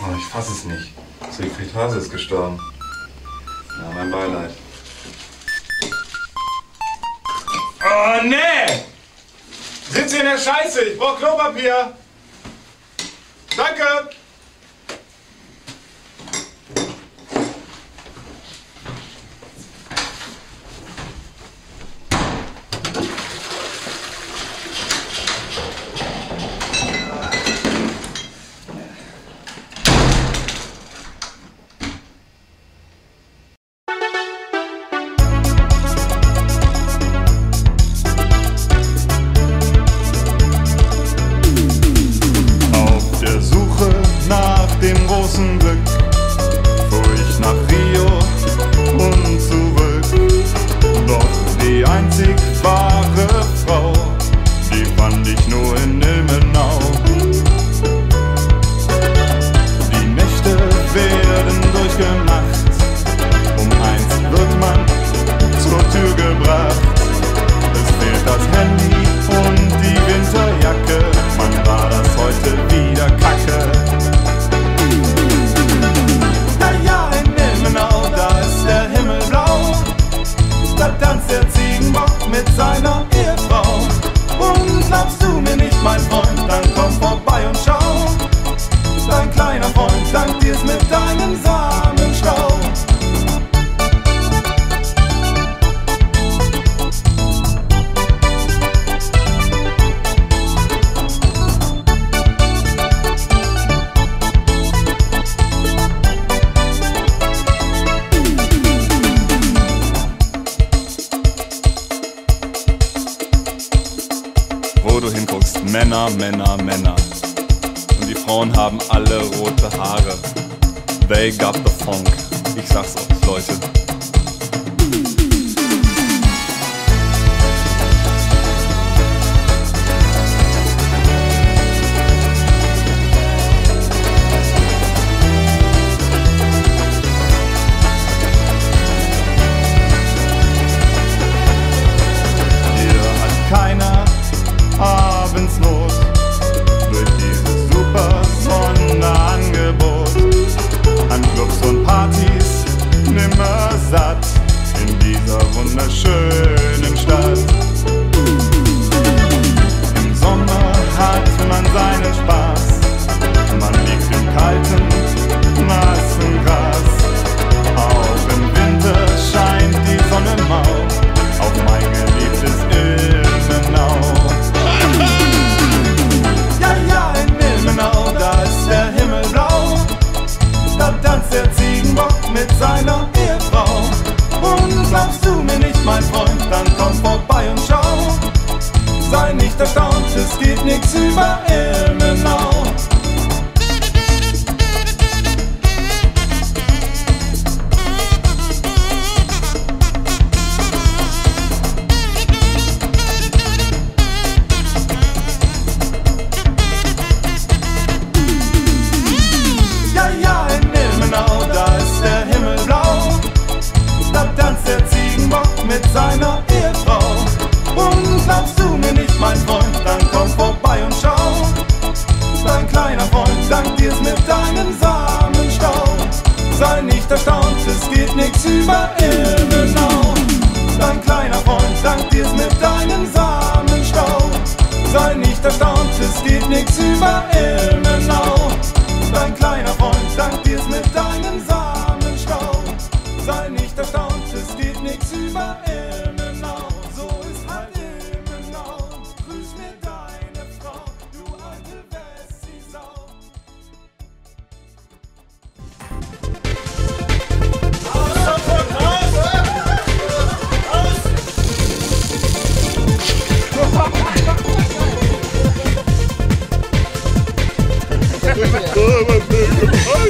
Oh, ich fass es nicht. Siegfried Hase ist gestorben. Ja, mein Beileid. Oh, nee! Sitz in der Scheiße, ich brauch Klopapier! Danke! Dem großen Glück fuhr ich nach Rio und zurück. Doch die einzig wahre Frau, die fand ich nur in Ilmenau. Die Nächte werden durchgemacht, um 1 wird man zur Tür gebracht. Es fehlt das Handy und die Winterjacke, man war das heute wieder kacke. Da tanzt der Ziegenbock mit seiner Ehefrau. Und glaubst du mir nicht, mein Freund, dann komm vorbei und schau. Dein kleiner Freund dankt dir's mit deinem Samenstau. Wo du hinguckst, Männer, Männer, Männer. Und die Frauen haben alle rote Haare. They got the funk. Ich sag's euch, Leute. Hier hat keiner Abendsnot durch dieses super Sonderangebot an Clubs und Partys nimmer satt in dieser wunderschönen Stadt. Im Sommer hat man seinen Spaß, man liegt im kalten, nassen Gras. Auch im Winter scheint die Sonne mau auf mein geliebtes Ilmenau. Ja, in Ilmenau, da ist der Himmel blau. Da tanzt der Ziegenbock mit seiner Ehefrau. Und glaubst du mir nicht, mein Freund, dann komm vorbei und schau. Sei nicht erstaunt, es geht nix über Ilmenau. Mit seiner Ehefrau. Und glaubst du mir nicht, mein Freund, dann komm vorbei und schau. Dein kleiner Freund dankt dir's mit deinem Samenstau. Sei nicht erstaunt, es geht nix über Ilmenau. Dein kleiner Freund dankt dir's mit deinem Samenstau. Sei nicht erstaunt, es geht nix über Ilmenau. Dein kleiner Freund dankt dir's mit deinem Samenstau. Sei nicht erstaunt, es geht nix über Ilmenau. So ist halt Ilmenau. Grüß mir deine Frau, du alte Wessi-Sau. Aus!